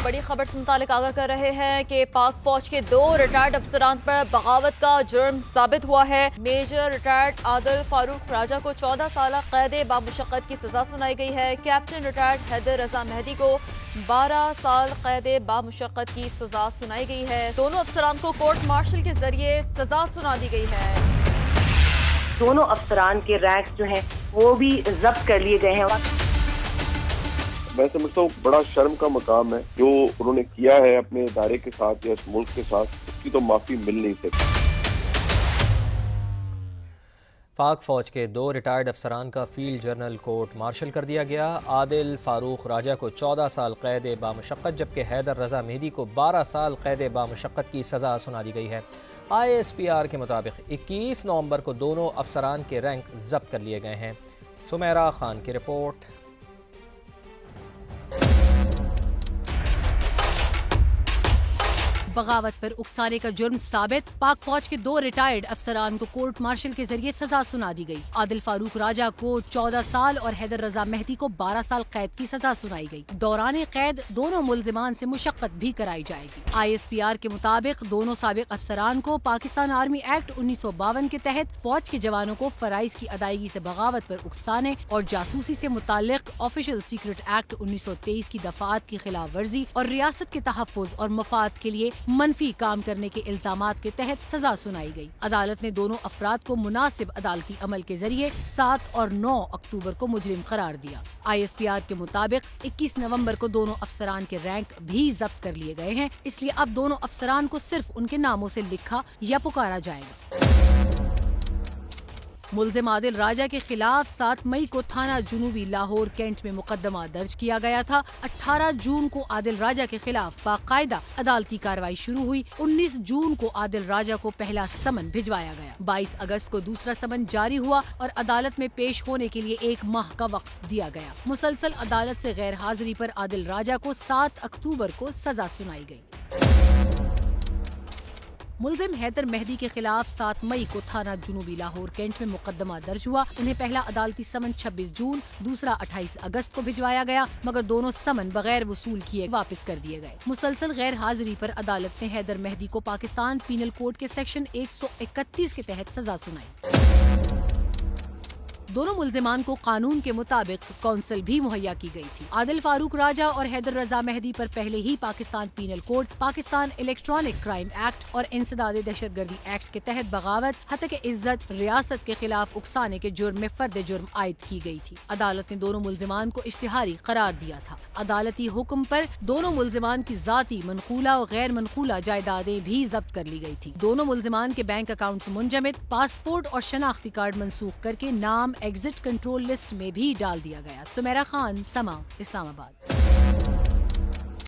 بڑی خبر سے متعلق آگاہ کر رہے ہیں کہ پاک فوج کے 2 ریٹائرڈ افسران پر بغاوت کا جرم ثابت ہوا ہے۔ میجر ریٹائرڈ عادل فاروق راجہ کو 14 سالہ قید بامشقت کی سزا سنائی گئی ہے۔ کیپٹن ریٹائرڈ حیدر رضا مہدی کو 12 سال قید بامشقت کی سزا سنائی گئی ہے۔ دونوں افسران کو کورٹ مارشل کے ذریعے سزا سنا دی گئی ہے۔ دونوں افسران کے رینکس جو ہیں وہ بھی ضبط کر لیے گئے ہیں۔ میں سمجھتا ہوں بڑا شرم کا مقام ہے جو انہوں نے کیا ہے اپنے ادارے کے ساتھ یا اس ملک کے ساتھ، اس کی تو معافی مل نہیں سکتی۔ پاک فوج کے 2 ریٹائرڈ افسران کا فیلڈ جرنل کورٹ مارشل کر دیا گیا۔ عادل فاروق راجہ کو 14 سال قید بامشقت جبکہ حیدر رضا مہدی کو 12 سال قید بامشقت کی سزا سنا دی گئی ہے۔ ISPR کے مطابق 21 نومبر کو دونوں افسران کے رینک ضبط کر لیے گئے ہیں۔ سمیرہ خان کی رپورٹ۔ بغاوت پر اکسانے کا جرم ثابت، پاک فوج کے 2 ریٹائرڈ افسران کو کورٹ مارشل کے ذریعے سزا سنا دی گئی۔ عادل فاروق راجہ کو 14 سال اور حیدر رضا مہدی کو 12 سال قید کی سزا سنائی گئی۔ دوران قید دونوں ملزمان سے مشقت بھی کرائی جائے گی۔ ISPR کے مطابق دونوں سابق افسران کو پاکستان آرمی ایکٹ 1952 کے تحت فوج کے جوانوں کو فرائض کی ادائیگی سے بغاوت پر اکسانے اور جاسوسی سے متعلق آفیشل سیکرٹ ایکٹ 1923 کی دفعات کی خلاف ورزی اور ریاست کے تحفظ اور مفاد کے لیے منفی کام کرنے کے الزامات کے تحت سزا سنائی گئی۔ عدالت نے دونوں افراد کو مناسب عدالتی عمل کے ذریعے 7 اور 9 اکتوبر کو مجرم قرار دیا۔ ISPR کے مطابق 21 نومبر کو دونوں افسران کے رینک بھی ضبط کر لیے گئے ہیں، اس لیے اب دونوں افسران کو صرف ان کے ناموں سے لکھا یا پکارا جائے گا۔ ملزم عادل راجہ کے خلاف 7 مئی کو تھانہ جنوبی لاہور کینٹ میں مقدمہ درج کیا گیا تھا۔ 18 جون کو عادل راجہ کے خلاف باقاعدہ عدالتی کارروائی شروع ہوئی۔ 19 جون کو عادل راجہ کو پہلا سمن بھجوایا گیا۔ 22 اگست کو دوسرا سمن جاری ہوا اور عدالت میں پیش ہونے کے لیے 1 ماہ کا وقت دیا گیا۔ مسلسل عدالت سے غیر حاضری پر عادل راجہ کو 7 اکتوبر کو سزا سنائی گئی۔ ملزم حیدر مہدی کے خلاف 7 مئی کو تھانہ جنوبی لاہور کینٹ میں مقدمہ درج ہوا۔ انہیں پہلا عدالتی سمن 26 جون، دوسرا 28 اگست کو بھجوایا گیا، مگر دونوں سمن بغیر وصول کیے واپس کر دیے گئے۔ مسلسل غیر حاضری پر عدالت نے حیدر مہدی کو پاکستان پینل کوڈ کے سیکشن 131 کے تحت سزا سنائی۔ دونوں ملزمان کو قانون کے مطابق کونسل بھی مہیا کی گئی تھی۔ عادل فاروق راجہ اور حیدر رضا مہدی پر پہلے ہی Pakistan penal code, Pakistan electronic crime act اور انسداد دہشت گردی ایکٹ کے تحت بغاوت، ہتک عزت، ریاست کے خلاف اکسانے کے جرم میں فرد جرم عائد کی گئی تھی۔ عدالت نے دونوں ملزمان کو اشتہاری قرار دیا تھا۔ عدالتی حکم پر دونوں ملزمان کی ذاتی، منقولہ و غیر منقولہ جائیدادیں بھی ضبط کر لی گئی تھی۔ دونوں ملزمان کے بینک اکاؤنٹس منجمد، پاسپورٹ اور شناختی کارڈ منسوخ کر کے نام ایگزٹ کنٹرول لسٹ میں بھی ڈال دیا گیا۔ سمیرہ خان، سما، اسلام آباد۔